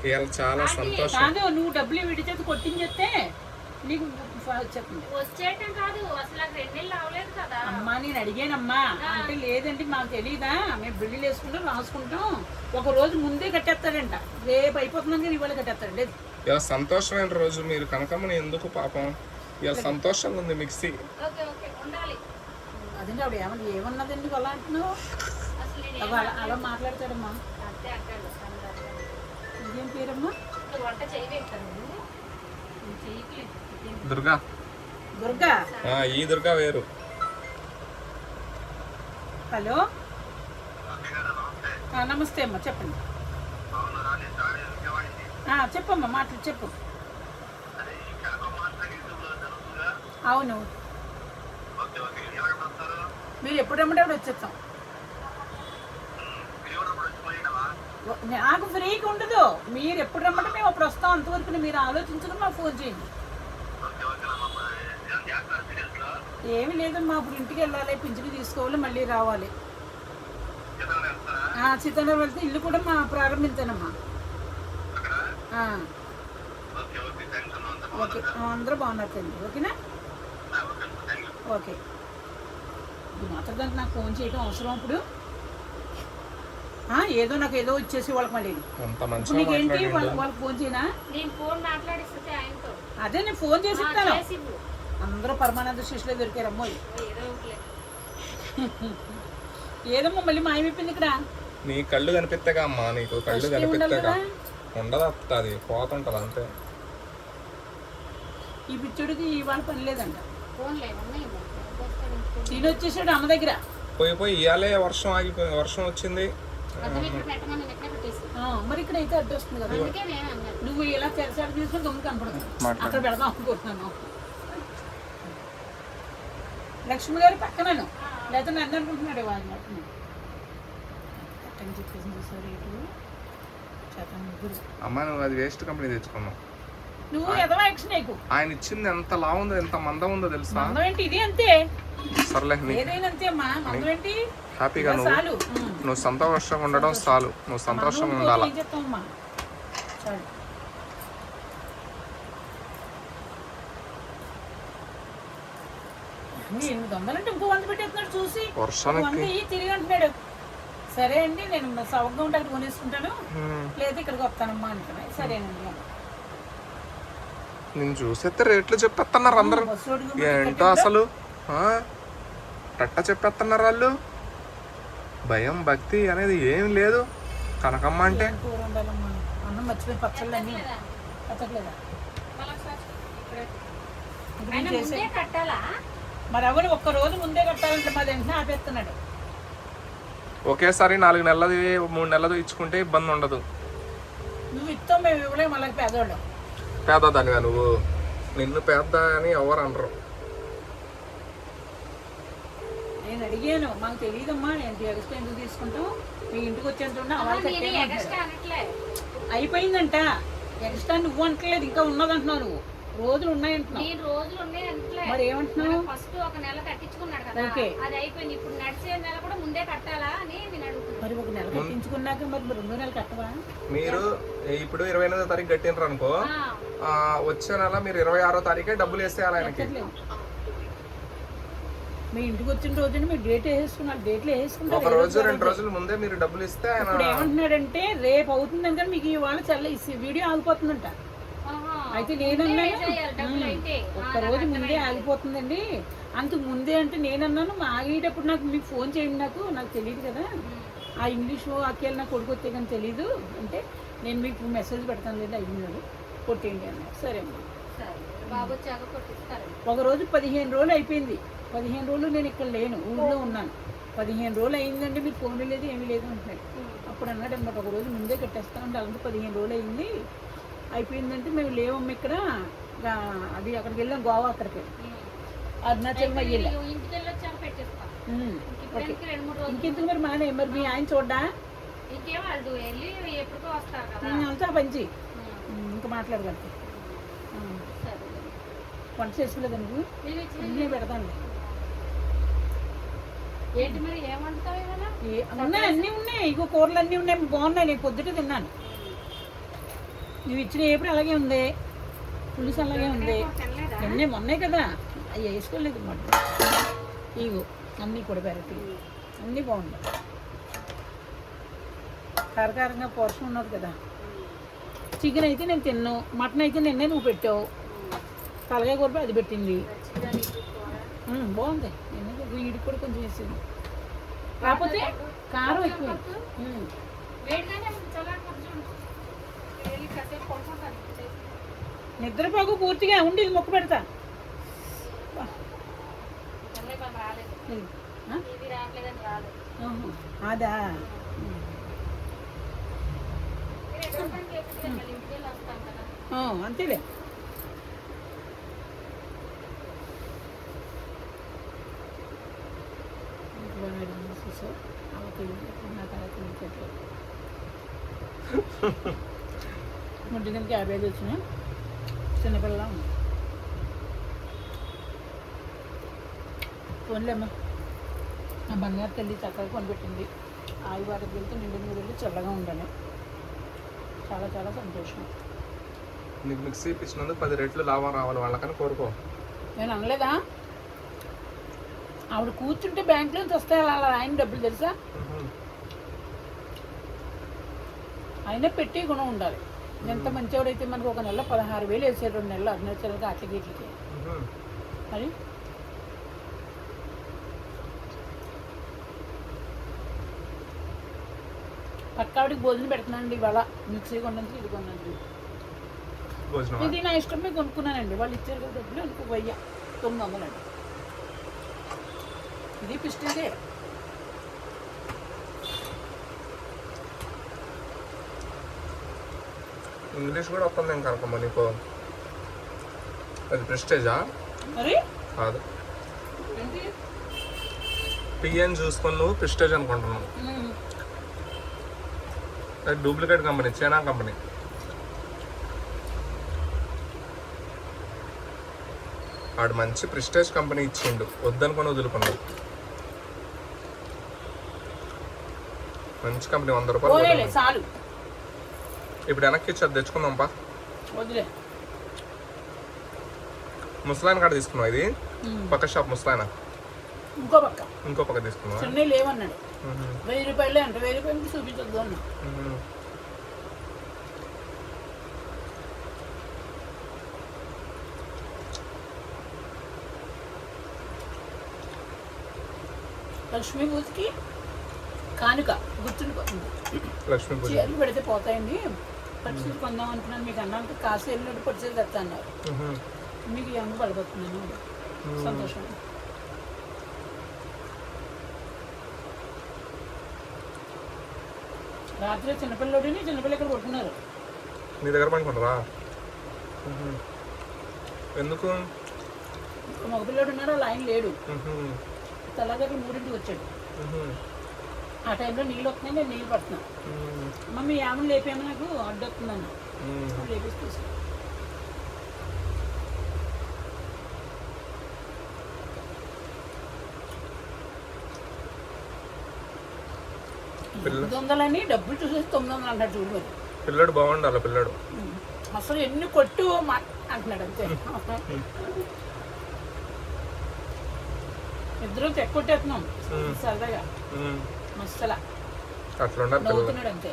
ఇవాళ చాలా సంతోషం. కాదు నువ్వు డబ్బులు విడిచేది కొట్టించేస్తే నీకు చెప్పండి వచ్చేయటం కాదు అసలు 2 నెలలు అవ్వలేదు కదా. అమ్మా నేను అడిగానమ్మా అంటే లేదంటే మాకు తెలీదా మేము బిల్లులు వేసుకుంటాం రాసుకుంటాం ఒక రోజు ముందే కట్టేస్తాడంట రేపు అయిపోతుందని కానీ ఇవాళ కట్టేస్తాడు లేదు. ఇలా సంతోషమైన రోజు మీరు కనకమ్మని ఎందుకు పాపం ఇలా సంతోషంగా ఉంది మిక్సీ. ఓకే ఓకే ఉండాలి. అదండి ఆవిడ ఏమన్నదండి అలా అంటున్నావు అలా మాట్లాడతాడమ్మా. అంతే అంటాడు. ఇదేం పేరమ్మా? వంట చేయవేస్తాను దుర్గా. దుర్గా ఈ దుర్గా వేరు. హలో నమస్తే అమ్మా చెప్పండి. చెప్పమ్మా మాట్లాడు చెప్పు. అవును మీరు ఎప్పుడు రమ్మంటే అప్పుడు వచ్చేస్తాం. నాకు ఫ్రీగా ఉండదు మీరు ఎప్పుడు రమ్మంటే మేము అప్పుడు వస్తాం. అంతవరకు మీరు ఆలోచించుకుని మాకు ఫోన్ చేయండి. ఏమి లేదమ్మా ఇప్పుడు ఇంటికి వెళ్ళాలి పింఛను తీసుకోవాలి మళ్ళీ రావాలి. సీతారాం వెళ్తే ఇల్లు కూడా మా ప్రారంభించానమ్మా. ఓకే అందరూ బాగున్నారు తండ్రి. ఓకేనా ఓకే ఇది మాత్రం దానికి నాకు ఫోన్ చేయడం అవసరం. ఇప్పుడు ఏదో నాకు ఏదో వచ్చేసి వాళ్ళకి మళ్ళీ నీకేంటి వాళ్ళకి ఫోన్ చేయనా? అదే నేను ఫోన్ చేసి ఇస్తాను. అందరూ పరమానంద శిష్యులే దొరికారమ్మో. ఏదమ్మా మళ్ళీ మాయమైపోయింది ఇక్కడ. నీ కళ్ళు కనిపిస్తాగా అమ్మా నీకు కళ్ళు కనిపిస్తాగా ఉండదు అది పోతుంటది అంతే. ఈ పిచ్చుడికి ఇవాళ పని లేదంట. ఈయన వచ్చేసాడు అమ్మ దగ్గర. పోయి ఇవాళే వర్షం ఆగిపోయింది. వర్షం వచ్చింది మరి ఇక్కడ అయితే అడ్డు వస్తుంది కదా. నువ్వు ఇలా తెరచాడు తీసుకుని దొంగ కనపడుతుంది. అక్కడ పెడదాం అనుకుంటున్నాను. లక్ష్మి గారి పక్కనను లేకపోతే నన్ను అనుకుంటున్నాడు వాళ్ళు పక్కన చెప్పేసి చూసారు. అమ్మా నువ్వు అది వేస్ట్ కంపెనీ తెచ్చుకున్నావు. నువ్వు ఎదవా యాక్షన్ నీకు. ఆయన ఇచ్చింది ఎంత లా ఉందో ఎంత మందం ఉందో తెలుసా? మందం ఏంటి ఇది అంతే. సర్లే ఏదైనా అంతే అమ్మా. మందం ఏంటి హ్యాపీగా నువ్వు సంతోషంగా ఉండడం చాలు. నువ్వు సంతోషంగా ఉండాలి. దొంగలంటే ఇంకో 100 పెట్టేస్తున్నాడు చూసి వర్షానికి తిరిగి అంటున్నాడు. సరే అండి నేను సవగ్గా ఉంటే అక్కడ కొనేసుకుంటాను లేదా ఇక్కడికి వస్తానమ్మా అంటున్నాయి. సరేనండి నేను చూసేస్తే రేట్లు చెప్పేస్తున్నారు అందరు. ఏంటో అసలు రట్ట చెప్పేస్తున్నారు వాళ్ళు. భయం భక్తి అనేది ఏం లేదు కనకమ్మ అంటే. అన్నం మర్చిపోయి పచ్చళ్ళన్నీ పచ్చట్లేదా మరి ఎవరు ఒక్క రోజు ముందే కట్టాలంటే మా వెంటనే ఆపేస్తున్నాడు. ఒకేసారి 4 నెలలది 3 నెలలు ఇచ్చుకుంటే ఇబ్బంది ఉండదు. నువ్వు ఇస్తావు మేము ఇవ్వలేము. అలాగే పేదవాళ్ళం. పేదదానిగా నువ్వు నిన్ను పేద అని ఎవరు అనరు. నేను అడిగాను మాకు తెలియదమ్మా నేను ఎక్స్ట్రా ఎందుకు తీసుకుంటాం మీ ఇంటికి వచ్చేంత అయిపోయిందంట. ఎక్స్ట్రా నువ్వు అంటలేదు ఇంకా ఉన్నదంటున్నావు. నువ్వు రోజులు ఉన్నాయంటున్నావు. మరి ఏమంటున్నావు? ఫస్ట్ 1 నెల కట్టించుకున్నాడు కదా అది అయిపోయింది. ఇప్పుడు నడిచే నెల కూడా ముందే కట్టాలా అని నేను అడుగుతున్నాను. మరి 1 నెల కట్టించుకున్నాక మరి 2 నెలలు కట్టవా? మీరు ఇప్పుడు 28వ తారీఖు కట్టినరు అనుకో వచ్చే నెల మీరు 26వ తారీఖే డబ్బులు వేసేయాలి ఆయనకి. మీ ఇంటికి వచ్చిన రోజున మీరు డేట్ వేసుకున్నారు. డేట్లు వేసుకుంటారు. 1 రోజు 2 రోజుల ముందే మీరు డబ్బులు ఇస్తే ఆయన ఏమంటున్నాడంటే రేపు అవుతుందని కానీ మీకు ఇవాళ వీడియో ఆగిపోతుందంట. అయితే నేనన్నాను ఒక్క రోజు ముందే ఆగిపోతుందండి. అంతకు ముందే అంటే నేనన్నాను ఆగేటప్పుడు నాకు మీకు ఫోన్ చేయండి. నాకు తెలియదు కదా ఆ ఇంగ్లీషు వాక్యాలు నాకు కొడుకొస్తే కానీ తెలీదు అంటే నేను మీకు మెసేజ్ పెడతాను లేదా అయ్యిందని కొట్టేయండి అన్నారు. సరే అమ్మా ఒక రోజు 15 రోజులు అయిపోయింది. 15 రోజులు నేను ఇక్కడ లేను ఊళ్ళో ఉన్నాను. 15 రోజులు అయిందండి మీకు ఫోన్ లేదు ఏమీ లేదు అంటున్నాడు. అప్పుడు అన్నాడు అన్నమాట ఒక రోజు ముందే కట్టేస్తానంటే అలాంటి 15 రోజులు అయింది అయిపోయిందంటే మేము లేవమ్మ ఇక్కడ అది అక్కడికి వెళ్ళాం గోవా అక్కడికి అరుణాచలం అయ్యేలా ఇంకెందుకు మరి మానే మరి మీ ఆయన చూడ్డా అంతా పంచి ఇంకా మాట్లాడగలుగుతా. వంట చేసుకోలేదా నువ్వు? నేను పెడతాను. ఉన్నాయి అన్నీ ఉన్నాయి. ఇంకో కూరలు అన్నీ ఉన్నాయి బాగున్నాయి. నేను పొద్దుట తిన్నాను. నువ్వు ఇచ్చిన ఏప్రిల్ అలాగే ఉంది, పులుసు అలాగే ఉంది. మొన్నే కదా అవి వేసుకోలేదు మాట. ఇగో అన్నీ కూడా పెరటి అన్నీ బాగుంటాయి. కారకారంగా పోర్షన్ ఉన్నది కదా. చికెన్ అయితే నేను తిన్నాను, మటన్ అయితే నిన్నే నువ్వు పెట్టావు, తలకాయ కూర అది పెట్టింది. బాగుంది. వీడికి కూడా కొంచెం వేసింది, కాకపోతే కారం ఎక్కువ. నిద్రపోకు పూర్తిగా ఉండి ఇది మొక్క పెడతా. అదా అంతేలే. ముడ్డి క్యాబేజ్ వచ్చిన చిన్నపిల్ల ఫోన్లేమ్మా. ఆ బంగారు తల్లి చక్కగా కొనిపెట్టింది. ఆయువారికి వెళ్తే నిండు మీద వెళ్ళి చల్లగా ఉండాలి. చాలా చాలా సంతోషం. నీకు మిక్సీ ఇప్పించినందుకు 10 రెట్లు లాభం రావాలి వాళ్ళకని కోరుకో. నేను అనలేదా? ఆవిడ కూర్చుంటే బ్యాంకులో నుంచి వస్తాయి అలా ఆయన డబ్బులు తెలుసా. అయినా పెట్టి గుణం ఉండాలి. ఎంత మంచివాడైతే మనకు ఒక నెల 16,000 వేసాడు, 2 నెలలు అరుణాచల్గా అట్లకి ఇట్లకి. మరి పక్కావిడికి భోజనం పెడుతున్నానండి ఇవాళ. మిక్సీ కొన్నందుకు ఇది కొన్నందుకు. ఇది నా ఇష్టమే కొనుక్కున్నానండి, వాళ్ళు ఇచ్చారు కదా డబ్బులు. అనుకో 900 అండి. ఇది పిస్టిదే. ఇంగ్లీష్ కూడా వస్తుంది ఏం కనుకమ్మ నీకు. అది ప్రెస్టేజా? మరి కాదు, పిఎన్ చూసుకొని నువ్వు ప్రెస్టేజ్ అనుకుంటున్నావు. అది డూప్లికేట్ కంపెనీ, చైనా కంపెనీ. వాడు మంచి ప్రెస్టేజ్ కంపెనీ ఇచ్చిండు, వద్దనుకొని వదులుకున్నాడు. మంచి కంపెనీ, 100 రూపాయలు. చాలు ఇప్పుడు వెనక్కి ఇచ్చి అది తెచ్చుకుందాంపా. వదిలే. ముసలాయన కాడ తీసుకున్నావు. ఇది పక్క షాప్ ముసలాయన. ఇంకో పక్క తీసుకున్నావు. చెన్నై లేవన్నాడు. 1000 రూపాయలే అంటే 1000 రూపాయలకి చూపించొద్దు అన్నా. లక్ష్మీ పూజకి కానుక గుర్తుండిపోతుంది. లక్ష్మీ పూజ చీరలు పెడితే పోతాయండి, పట్టుచీర కొందాం అనుకున్నాను. మీకు అన్నానికి కాశీ వెళ్ళినట్టు పట్టుచీర తెస్తా అన్నారు. మీకు ఈ అంగు పడిపోతున్నాను. సంతోషం. రాత్రి చిన్నపిల్లడిని చిన్నపిల్ల ఇక్కడ కొట్టుకున్నారు. నీ దగ్గర పడుకుంటారా? ఎందుకు? మగపిల్లడు ఉన్నాడు, లైన్ లేడు. తెల్లగట్ల 3ంటికి వచ్చాడు. ఆ టైంలో నీళ్ళు వస్తున్నాయి, నేను నీళ్ళు పడుతున్నా. మమ్మీ ఏమని లేపేమో నాకు అడ్డు వస్తుందన్న లేపేసి తీసుకు. $900 డబ్బులు చూసేసి 900 అంటాడు. చూడు మరి పిల్లడు బాగుండాలి. పిల్లడు అసలు ఎన్ని కొట్టు అంటున్నాడు అంతే. ఇద్దరు తెక్కొట్టేస్తున్నాం సరదాగా. మస్తలా అట్లా నవ్వుతున్నాడు అంతే.